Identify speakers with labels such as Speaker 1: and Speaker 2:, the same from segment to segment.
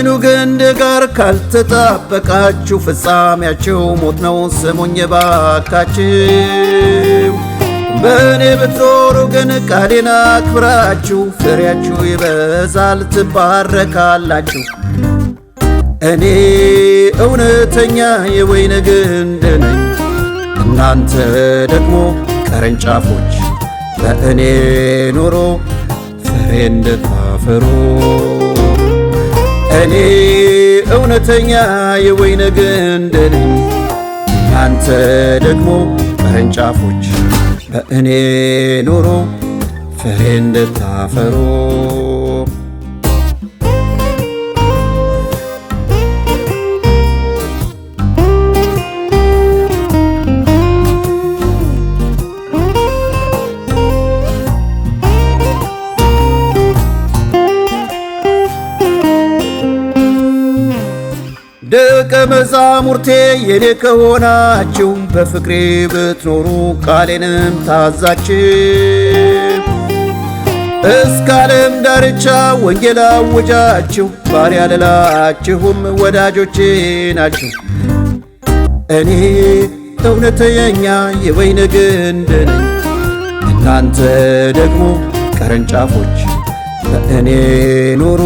Speaker 1: ከወይኑ ግንድ ጋር ካልተጣበቃችሁ ፍጻሜያችሁ ሞት ነው። ስሙኝ ባካችሁ። በእኔ ብትኖሩ ግን ቃሌን አክብራችሁ ፍሬያችሁ ይበዛል ትባረካላችሁ። እኔ እውነተኛ የወይን ግንድ ነኝ፣ እናንተ ደግሞ ቅርንጫፎች። በእኔ ኑሩ ፍሬ እንድታፈሩ። እኔ እውነተኛ የወይን ግንድ ነኝ፣ እናንተ ደግሞ ቅርንጫፎች። በእኔ ኑሩ ፍሬ እንድታፈሩ። ደቀ መዛሙርቴ የኔ ከሆናችሁ በፍቅሬ ብትኖሩ ቃሌንም ታዛችሁ እስከ ዓለም ዳርቻ ወንጌል አወጃችሁ። ባሪያ ልላችሁም ወዳጆቼ ናችሁ። እኔ እውነተኛ የወይን ግንድ ነኝ፣ እናንተ ደግሞ ቅርንጫፎች። በእኔ ኑሩ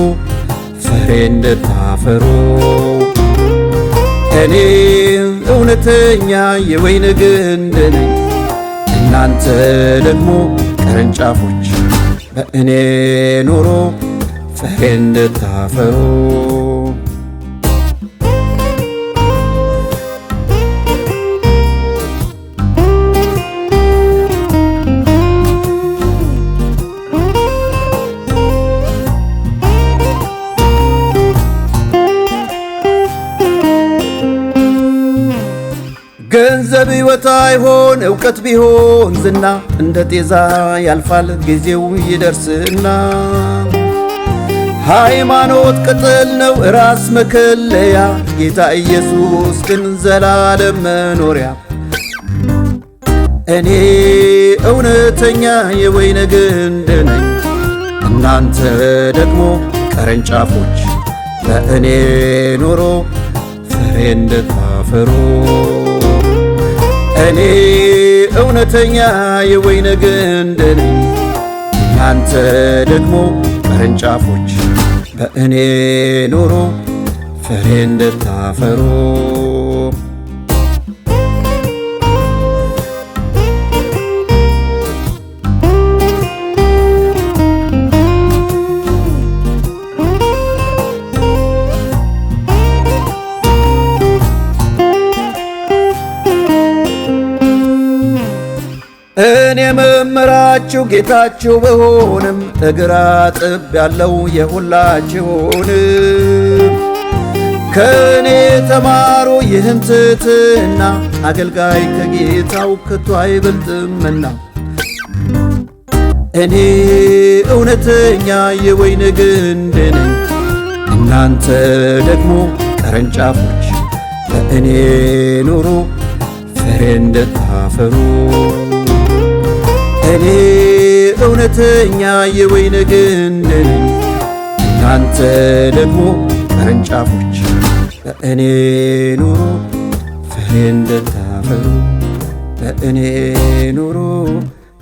Speaker 1: ፍሬ እንድታፈሩ። እኔ እውነተኛ የወይን ግንድ ነኝ፣ እናንተ ደግሞ ቅርንጫፎች። በእኔ ኑሩ ፍሬ እንድታፈሩ። ገንዘብ ሕይወት አይሆን እውቀት ቢሆን ዝና፣ እንደ ጤዛ ያልፋል ጊዜው ይደርስና። ሃይማኖት ቅጠል ነው ራስ መከለያ፣ ጌታ ኢየሱስ ግን ዘላለም መኖሪያ። እኔ እውነተኛ የወይን ግንድ ነኝ፣ እናንተ ደግሞ ቅርንጫፎች። በእኔ ኑሩ ፍሬ እንድታፈሩ። እኔ እውነተኛ የወይን ግንድ ነኝ፣ እናንተ ደግሞ ቅርንጫፎች። በእኔ ኑሩ ፍሬ እንድታፈሩ። እኔ መምህራችሁ ጌታችሁ ብሆንም እግር አጥቤያለሁ የሁላችሁንም። ከእኔ ተማሩ ይህን ትሕትና፣ አገልጋይ ከጌታው ከቶ አይበልጥምና። እኔ እውነተኛ የወይን ግንድ ነኝ፣ እናንተ ደግሞ ቅርንጫፎች። በእኔ ኑሩ ፍሬ እንድታፈሩ። እኔ እውነተኛ የወይን ግንድ ነኝ፣ እናንተ ደግሞ ቅርንጫፎች። በእኔ ኑሩ ፍሬ እንድታፈሩ። በእኔ ኑሩ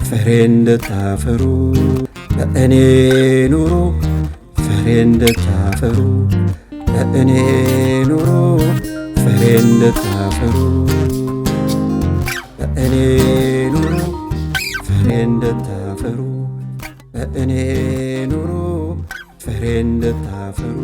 Speaker 1: ፍሬ እንድታፈሩ። በእኔ ኑሩ ፍሬ እንድታፈሩ። በእኔ ኑሩ ፍሬ እንድታፈሩ። በእኔ ኑሩ ፍሬ እንድታፈሩ። በእኔ ኑሩ ፍሬ እንድታፈሩ።